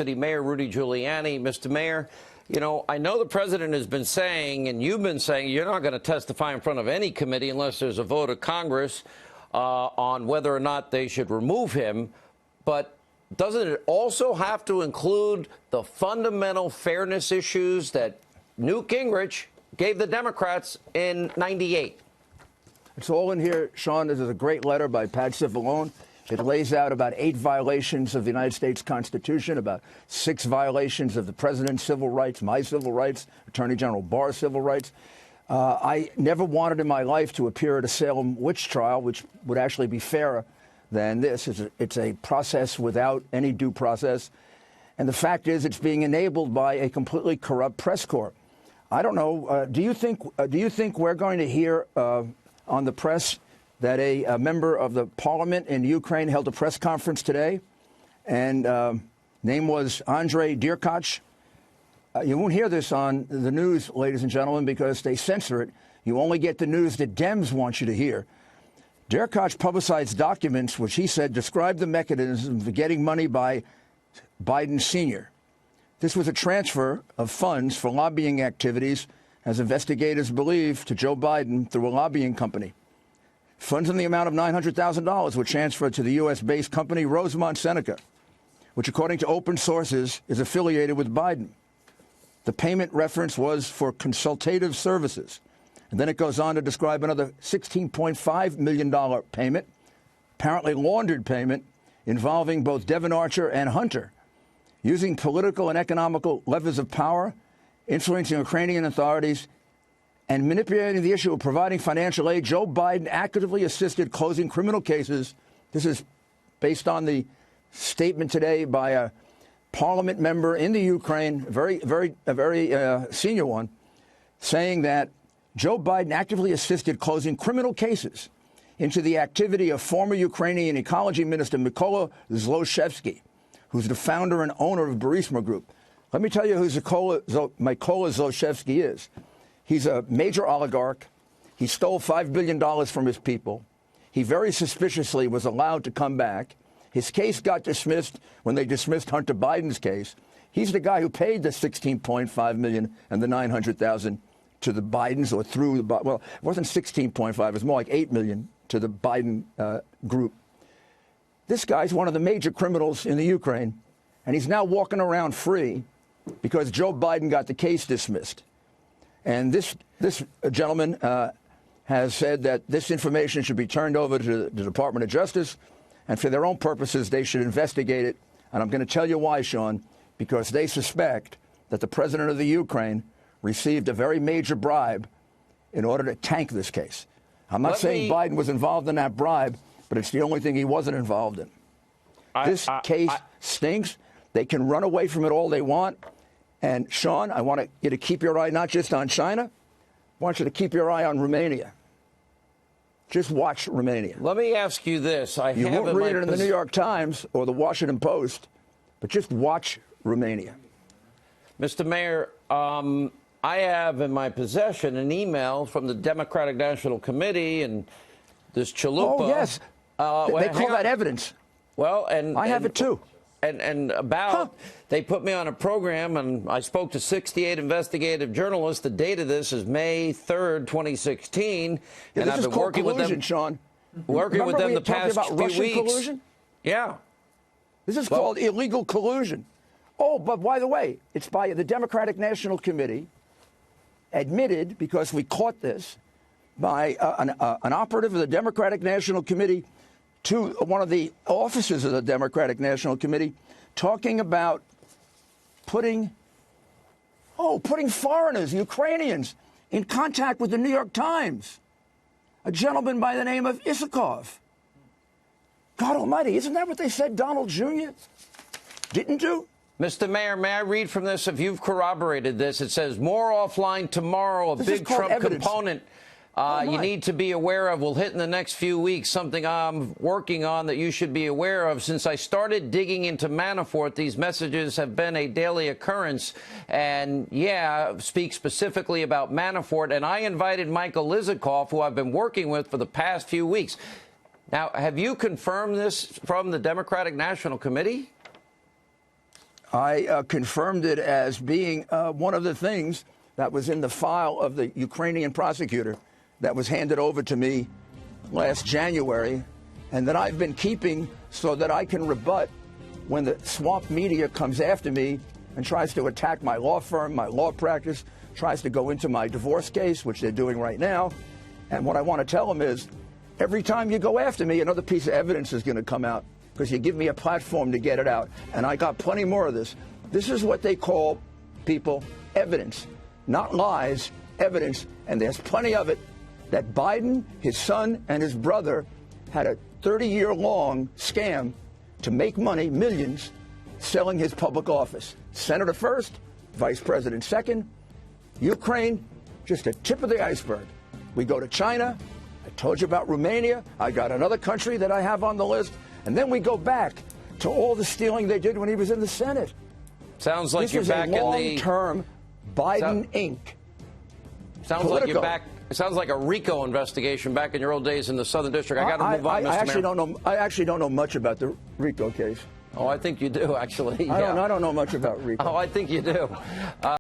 Mayor Rudy Giuliani. Mr. Mayor, you know, I know the president has been saying, and you've been saying, you're not going to testify in front of any committee unless there's a vote of Congress on whether or not they should remove him. But doesn't it also have to include the fundamental fairness issues that Newt Gingrich gave the Democrats in '98? It's all in here, Sean. This is a great letter by Pat Cipollone. It lays out about 8 violations of the United States Constitution, about 6 violations of the president's civil rights, my civil rights, Attorney General Barr's civil rights. I never wanted in my life to appear at a Salem witch trial, which would actually be fairer than this. It's a process without any due process. And the fact is it's being enabled by a completely corrupt press corps. I don't know. Do you think we're going to hear on the press that a member of the parliament in Ukraine held a press conference today, and name was Andrei Derkach? You won't hear this on the news, ladies and gentlemen, because they censor it. You only get the news that Dems want you to hear. Derkach publicized documents which he said described the mechanism for getting money by Biden Sr. This was a transfer of funds for lobbying activities, as investigators believe, to Joe Biden through a lobbying company. Funds in the amount of $900,000 were transferred to the U.S.-based company Rosemont Seneca, which, according to open sources, is affiliated with Biden. The payment reference was for consultative services. And then it goes on to describe another $16.5 million payment, apparently laundered payment, involving both Devon Archer and Hunter, using political and economical levers of power, influencing Ukrainian authorities, and manipulating the issue of providing financial aid. Joe Biden actively assisted closing criminal cases. This is based on the statement today by a parliament member in the Ukraine, a very senior one, saying that Joe Biden actively assisted closing criminal cases into the activity of former Ukrainian ecology minister Mykola Zlochevsky, who's the founder and owner of Burisma Group. Let me tell you who Mykola Zlochevsky is. He's a major oligarch. He stole $5 billion from his people. He very suspiciously was allowed to come back. His case got dismissed when they dismissed Hunter Biden's case. He's the guy who paid the $16.5 million and the $900,000 to the Bidens, or through the, well, it wasn't 16.5, it was more like 8 million to the Biden group. This guy's one of the major criminals in the Ukraine, and he's now walking around free because Joe Biden got the case dismissed. And this gentleman has said that this information should be turned over to the Department of Justice, and for their own purposes, they should investigate it. And I'm going to tell you why, Sean, because they suspect that the president of the Ukraine received a very major bribe in order to tank this case. I'm not saying Biden was involved in that bribe, but it's the only thing he wasn't involved in. This case stinks. They can run away from it all they want. And, Sean, I want you to keep your eye not just on China. I want you to keep your eye on Romania. Just watch Romania. Let me ask you this. You won't read it in the New York Times or the Washington Post, but just watch Romania. Mr. Mayor, I have in my possession an email from the Democratic National Committee and this chalupa. Oh, yes. They call that evidence. Well, and I have it, too. And they put me on a program, and I spoke to 68 investigative journalists. The date of this is May 3rd, 2016. Yeah, and I've been working collusion, with them, Sean. Working with them the past about few Russian weeks. Collusion? Yeah. This is called illegal collusion. Oh, but by the way, it's by the Democratic National Committee, admitted, because we caught this, by an operative of the Democratic National Committee to one of the officers of the Democratic National Committee, talking about putting foreigners, Ukrainians, in contact with the New York Times. A gentleman by the name of Isakov. God almighty, isn't that what they said Donald Jr. didn't do? Mr. Mayor, may I read from this? If you've corroborated this, it says, more offline tomorrow, a big Trump component you need to be aware of will hit in the next few weeks, something I'm working on that you should be aware of. Since I started digging into Manafort, these messages have been a daily occurrence. And, yeah, speak specifically about Manafort. And I invited Michael Lizikoff, who I've been working with for the past few weeks. Now, have you confirmed this from the Democratic National Committee? I confirmed it as being one of the things that was in the file of the Ukrainian prosecutor that was handed over to me last January, and that I've been keeping so that I can rebut when the swamp media comes after me and tries to attack my law firm, my law practice, tries to go into my divorce case, which they're doing right now. And what I want to tell them is, every time you go after me, another piece of evidence is going to come out, because you give me a platform to get it out. And I got plenty more of this. This is what they call, people, evidence. Not lies, evidence. And there's plenty of it, that Biden, his son, and his brother had a 30-year-long scam to make money, millions, selling his public office. Senator first, vice president second. Ukraine, just a tip of the iceberg. We go to China. I told you about Romania. I got another country that I have on the list. And then we go back to all the stealing they did when he was in the Senate. Sounds like you're back in the long-term Biden Inc. Sounds like you're back. It sounds like a RICO investigation back in your old days in the Southern District. I got to move on, Mr. Mayor. I actually don't know much about the RICO case. Oh, I think you do, actually. I don't know much about RICO. Oh, I think you do.